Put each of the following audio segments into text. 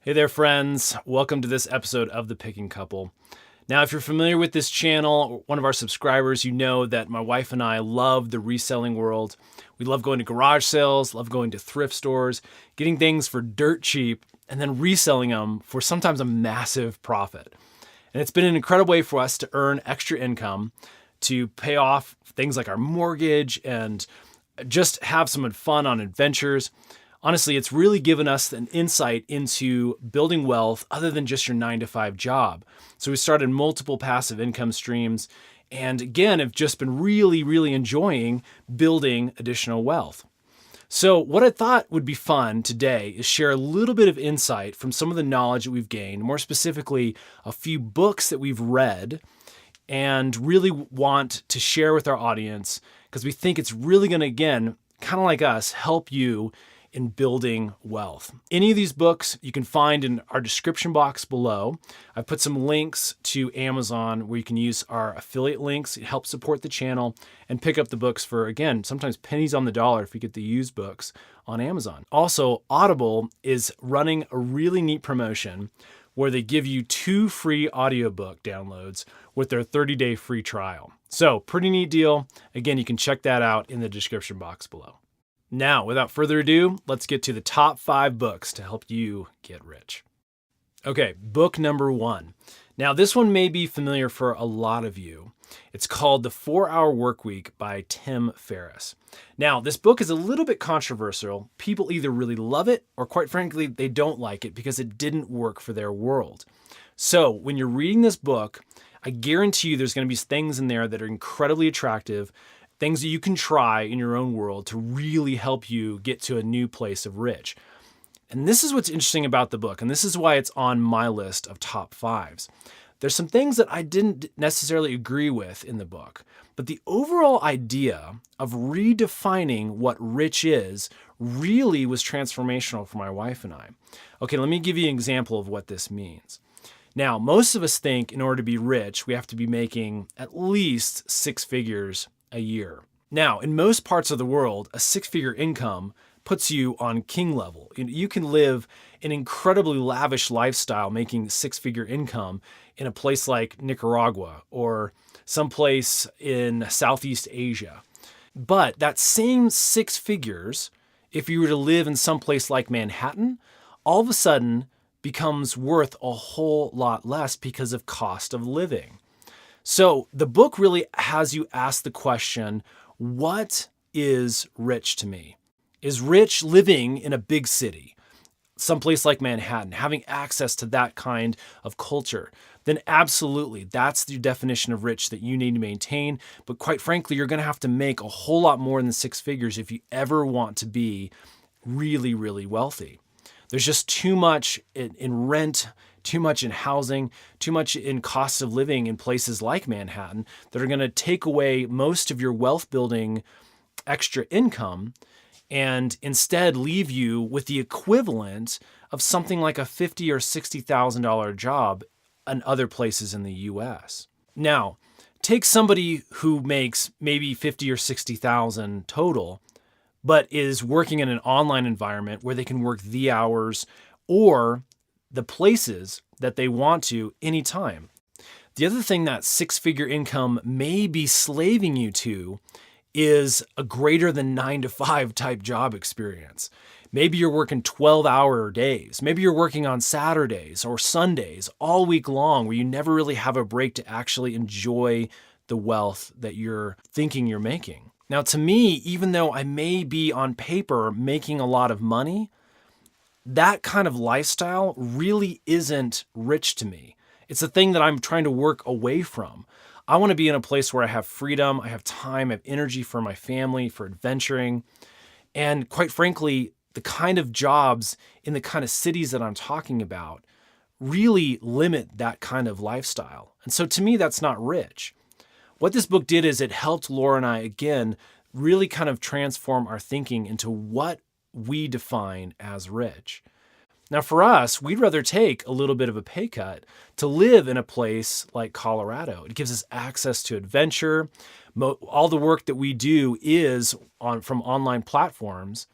Hey there, friends. Welcome to this episode of The Picking Couple. Now, if you're familiar with this channel, one of our subscribers, you know that my wife and I love the reselling world. We love going to garage sales, love going to thrift stores, getting things for dirt cheap, and then reselling them for sometimes a massive profit. And it's been an incredible way for us to earn extra income, to pay off things like our mortgage, and just have some fun on adventures. Honestly, it's really given us an insight into building wealth other than just your 9-to-5 job. So we started multiple passive income streams, and again, have just been really enjoying building additional wealth. So what I thought would be fun today is share a little bit of insight from some of the knowledge that we've gained, more specifically, a few books that we've read, and really want to share with our audience because we think it's really going to, again, kind of like us, help you in building wealth. Any of these books you can find in our description box below. I've put some links to Amazon where you can use our affiliate links. It helps support the channel and pick up the books for, again, sometimes pennies on the dollar if you get the used books on Amazon. Also, Audible is running a really neat promotion where they give you 2 free audiobook downloads with their 30-day free trial. So, pretty neat deal. Again, you can check that out in the description box below. Now, without further ado, let's get to the top 5 books to help you get rich. Okay, book number 1. Now, this one may be familiar for a lot of you. It's called The 4-Hour Workweek by Tim Ferriss. Now, this book is a little bit controversial. People either really love it or, quite frankly, they don't like it because it didn't work for their world. So, when you're reading this book, I guarantee you there's going to be things in there that are incredibly attractive, things that you can try in your own world to really help you get to a new place of rich. And this is what's interesting about the book, and this is why it's on my list of top 5s. There's some things that I didn't necessarily agree with in the book, but the overall idea of redefining what rich is really was transformational for my wife and I. Okay, let me give you an example of what this means. Now, most of us think in order to be rich, we have to be making at least 6 figures a year. Now, in most parts of the world, a 6-figure income puts you on king level. You can live an incredibly lavish lifestyle making 6-figure income in a place like Nicaragua or someplace in Southeast Asia. But that same 6 figures, if you were to live in some place like Manhattan, all of a sudden becomes worth a whole lot less because of cost of living. So the book really has you ask the question, what is rich to me? Is rich living in a big city, someplace like Manhattan, having access to that kind of culture? Then absolutely, that's the definition of rich that you need to maintain. But quite frankly, you're going to have to make a whole lot more than 6 figures if you ever want to be really wealthy. There's just too much in rent, too much in housing, too much in cost of living in places like Manhattan that are going to take away most of your wealth building extra income and instead leave you with the equivalent of something like a $50,000 or $60,000 job in other places in the US. Now, take somebody who makes maybe $50,000 or $60,000 total, but is working in an online environment where they can work the hours or the places that they want to anytime. The other thing that 6-figure income may be slaving you to is a greater than 9-to-5 type job experience. Maybe you're working 12-hour days. Maybe you're working on Saturdays or Sundays all week long where you never really have a break to actually enjoy the wealth that you're thinking you're making. Now, to me, even though I may be on paper making a lot of money, that kind of lifestyle really isn't rich to me. It's a thing that I'm trying to work away from. I want to be in a place where I have freedom, I have time, I have energy for my family, for adventuring. And quite frankly, the kind of jobs in the kind of cities that I'm talking about really limit that kind of lifestyle. And so to me, that's not rich. What this book did is it helped Laura and I, again, really kind of transform our thinking into what we define as rich. Now, for us, we'd rather take a little bit of a pay cut to live in a place like Colorado. It gives us access to adventure. All the work that we do is from online platforms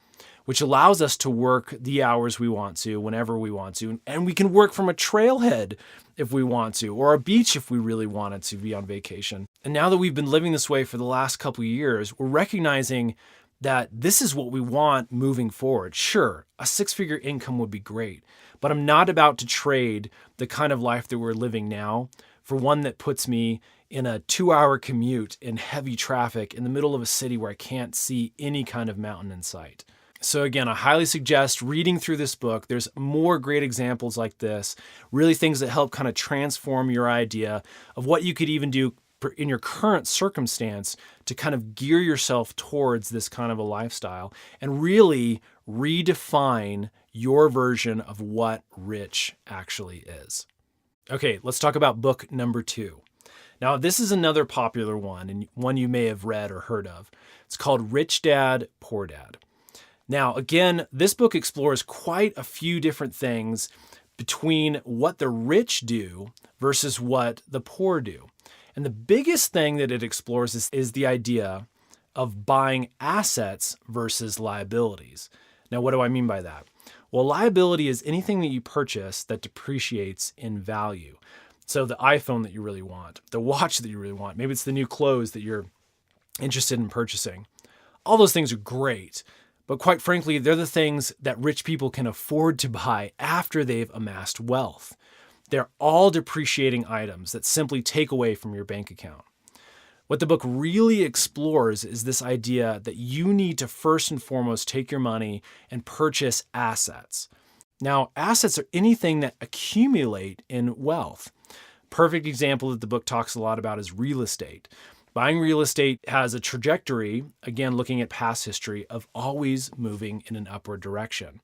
which allows us to work the hours we want to, whenever we want to. And we can work from a trailhead if we want to, or a beach if we really wanted to be on vacation. And now that we've been living this way for the last couple of years, we're recognizing that this is what we want moving forward. Sure, a six-figure income would be great, but I'm not about to trade the kind of life that we're living now for one that puts me in a 2-hour commute in heavy traffic in the middle of a city where I can't see any kind of mountain in sight. So again, I highly suggest reading through this book. There's more great examples like this, really things that help kind of transform your idea of what you could even do in your current circumstance to kind of gear yourself towards this kind of a lifestyle and really redefine your version of what rich actually is. Okay, let's talk about book number 2. Now, this is another popular one and one you may have read or heard of. It's called Rich Dad, Poor Dad. Now, again, this book explores quite a few different things between what the rich do versus what the poor do. And the biggest thing that it explores is the idea of buying assets versus liabilities. Now, what do I mean by that? Well, liability is anything that you purchase that depreciates in value. So the iPhone that you really want, the watch that you really want, maybe it's the new clothes that you're interested in purchasing. All those things are great. But quite frankly, they're the things that rich people can afford to buy after they've amassed wealth. They're all depreciating items that simply take away from your bank account. What the book really explores is this idea that you need to first and foremost take your money and purchase assets. Now, assets are anything that accumulate in wealth. Perfect example that the book talks a lot about is real estate. Buying real estate has a trajectory, again, looking at past history, of always moving in an upward direction.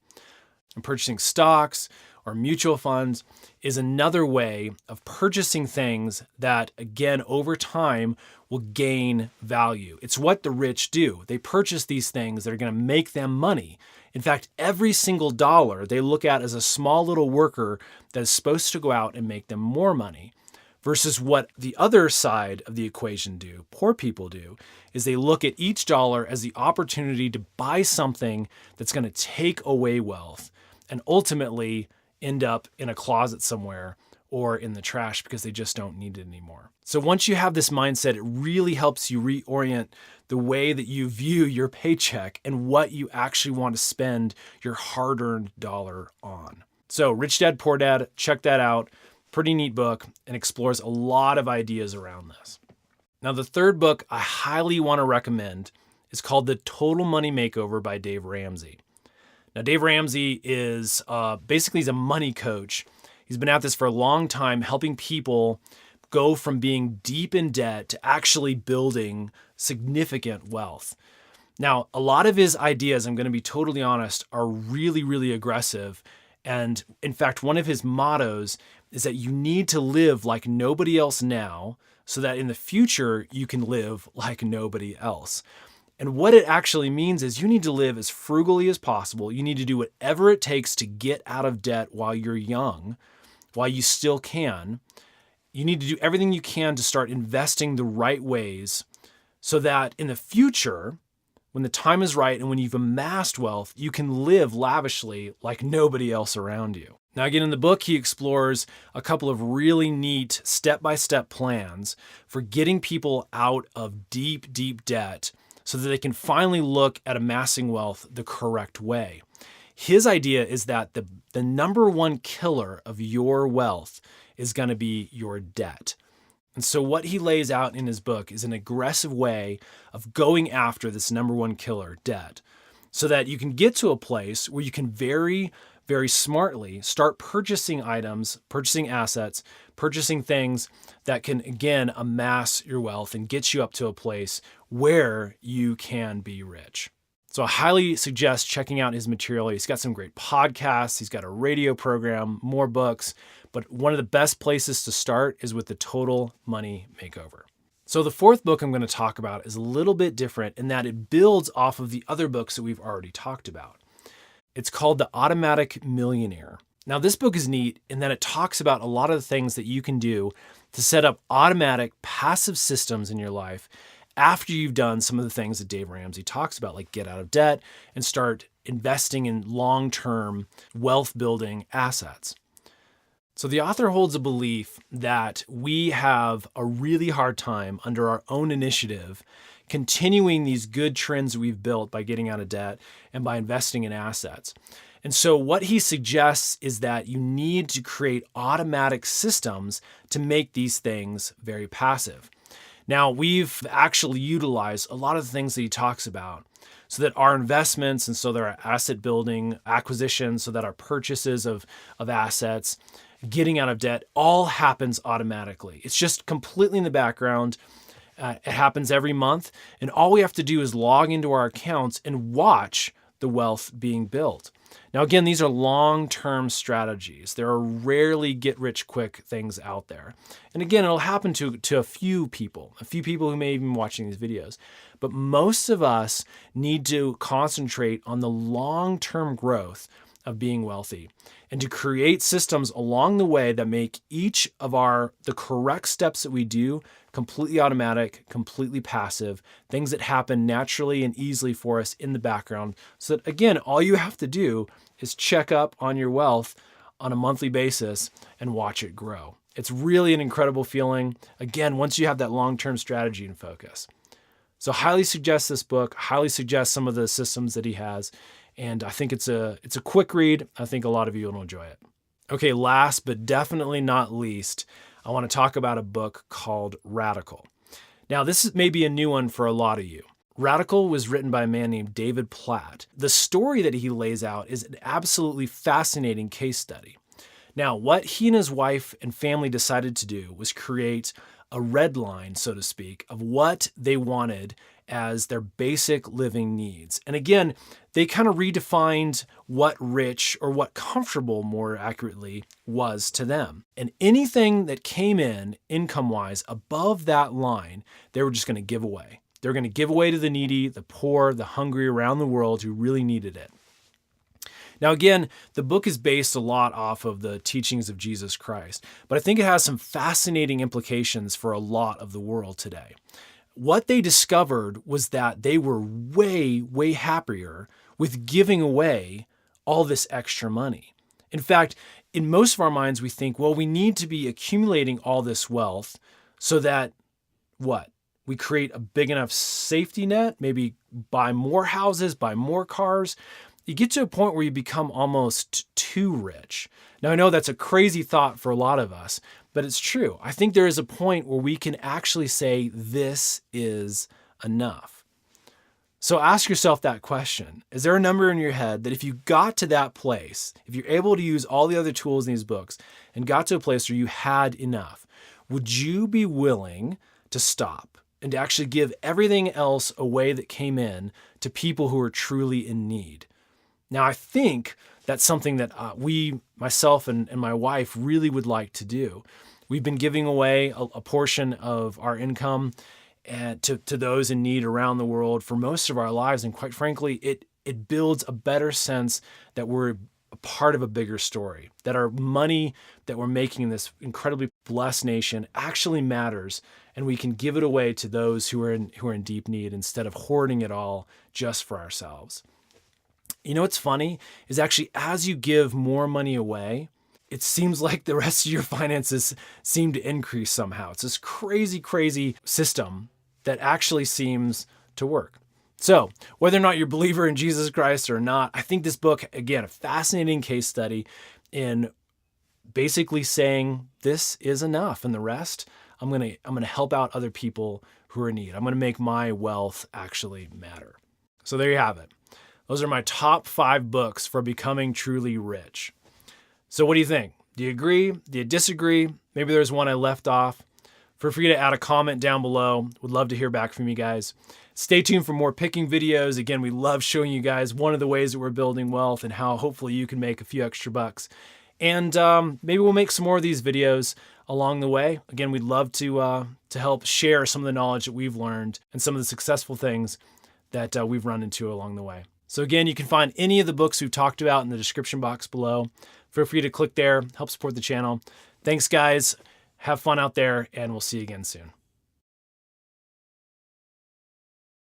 And purchasing stocks or mutual funds is another way of purchasing things that, again, over time will gain value. It's what the rich do. They purchase these things that are going to make them money. In fact, every single dollar they look at as a small little worker that is supposed to go out and make them more money. Versus what the other side of the equation do, poor people do, is they look at each dollar as the opportunity to buy something that's going to take away wealth and ultimately end up in a closet somewhere or in the trash because they just don't need it anymore. So once you have this mindset, it really helps you reorient the way that you view your paycheck and what you actually want to spend your hard-earned dollar on. So Rich Dad, Poor Dad, check that out. Pretty neat book and explores a lot of ideas around this. Now, the third book I highly want to recommend is called The Total Money Makeover by Dave Ramsey. Now, Dave Ramsey is basically he's a money coach. He's been at this for a long time, helping people go from being deep in debt to actually building significant wealth. Now, a lot of his ideas, I'm going to be totally honest, are really, really aggressive. And in fact, one of his mottos is that you need to live like nobody else now so that in the future you can live like nobody else. And what it actually means is you need to live as frugally as possible. You need to do whatever it takes to get out of debt while you're young, while you still can. You need to do everything you can to start investing the right ways so that in the future, when the time is right and when you've amassed wealth, you can live lavishly like nobody else around you. Now, again, in the book, he explores a couple of really neat step-by-step plans for getting people out of deep, deep debt so that they can finally look at amassing wealth the correct way. His idea is that the number one killer of your wealth is going to be your debt. And so what he lays out in his book is an aggressive way of going after this number one killer, debt, so that you can get to a place where you can very smartly start purchasing items, purchasing assets, purchasing things that can, again, amass your wealth and get you up to a place where you can be rich. So I highly suggest checking out his material. He's got some great podcasts. He's got a radio program, more books. But one of the best places to start is with the Total Money Makeover. So the fourth book I'm going to talk about is a little bit different in that it builds off of the other books that we've already talked about. It's called The Automatic Millionaire. Now, this book is neat in that it talks about a lot of the things that you can do to set up automatic passive systems in your life after you've done some of the things that Dave Ramsey talks about, like get out of debt and start investing in long-term wealth building assets. So the author holds a belief that we have a really hard time under our own initiative continuing these good trends that we've built by getting out of debt and by investing in assets. And so what he suggests is that you need to create automatic systems to make these things very passive. Now, we've actually utilized a lot of the things that he talks about so that our investments and so that our asset building, acquisitions, so that our purchases of assets, getting out of debt, all happens automatically. It's just completely in the background. It happens every month. And all we have to do is log into our accounts and watch the wealth being built. Now, again, these are long-term strategies. There are rarely get-rich-quick things out there. And again, it'll happen to a few people who may even be watching these videos. But most of us need to concentrate on the long-term growth of being wealthy and to create systems along the way that make each of the correct steps that we do completely automatic, completely passive, things that happen naturally and easily for us in the background. So that, again, all you have to do is check up on your wealth on a monthly basis and watch it grow. It's really an incredible feeling, again, once you have that long-term strategy and focus. So highly suggest this book, highly suggest some of the systems that he has. And I think it's a quick read. I think a lot of you will enjoy it. Okay, last but definitely not least, I want to talk about a book called Radical. Now, this may be a new one for a lot of you. Radical was written by a man named David Platt. The story that he lays out is an absolutely fascinating case study. Now, what he and his wife and family decided to do was create a red line, so to speak, of what they wanted as their basic living needs. And again, they kind of redefined what rich, or what comfortable more accurately, was to them. And anything that came in income-wise above that line, they were just going to give away. They're going to give away to the needy, the poor, the hungry around the world who really needed it. Now, again, the book is based a lot off of the teachings of Jesus Christ, but I think it has some fascinating implications for a lot of the world today. What they discovered was that they were way, way happier with giving away all this extra money. In fact, in most of our minds, we think, well, we need to be accumulating all this wealth so that what? We create a big enough safety net, maybe buy more houses, buy more cars. You get to a point where you become almost too rich. Now, I know that's a crazy thought for a lot of us, but it's true. I think there is a point where we can actually say, this is enough. So ask yourself that question. Is there a number in your head that if you got to that place, if you're able to use all the other tools in these books and got to a place where you had enough, would you be willing to stop and to actually give everything else away that came in to people who are truly in need? Now, I think that's something that myself and my wife really would like to do. We've been giving away a portion of our income to those in need around the world for most of our lives. And quite frankly, it builds a better sense that we're a part of a bigger story, that our money that we're making in this incredibly blessed nation actually matters, and we can give it away to those who are in deep need instead of hoarding it all just for ourselves. You know what's funny is actually as you give more money away, it seems like the rest of your finances seem to increase somehow. It's this crazy, crazy system that actually seems to work. So whether or not you're a believer in Jesus Christ or not, I think this book, again, a fascinating case study in basically saying this is enough, and the rest, I'm gonna help out other people who are in need. I'm gonna make my wealth actually matter. So there you have it. Those are my top 5 books for becoming truly rich. So what do you think? Do you agree? Do you disagree? Maybe there's one I left off. Feel free to add a comment down below. Would love to hear back from you guys. Stay tuned for more picking videos. Again, we love showing you guys one of the ways that we're building wealth and how hopefully you can make a few extra bucks. And maybe we'll make some more of these videos along the way. Again, we'd love to help share some of the knowledge that we've learned and some of the successful things that we've run into along the way. So again, you can find any of the books we've talked about in the description box below. Feel free to click there, help support the channel. Thanks, guys. Have fun out there, and we'll see you again soon.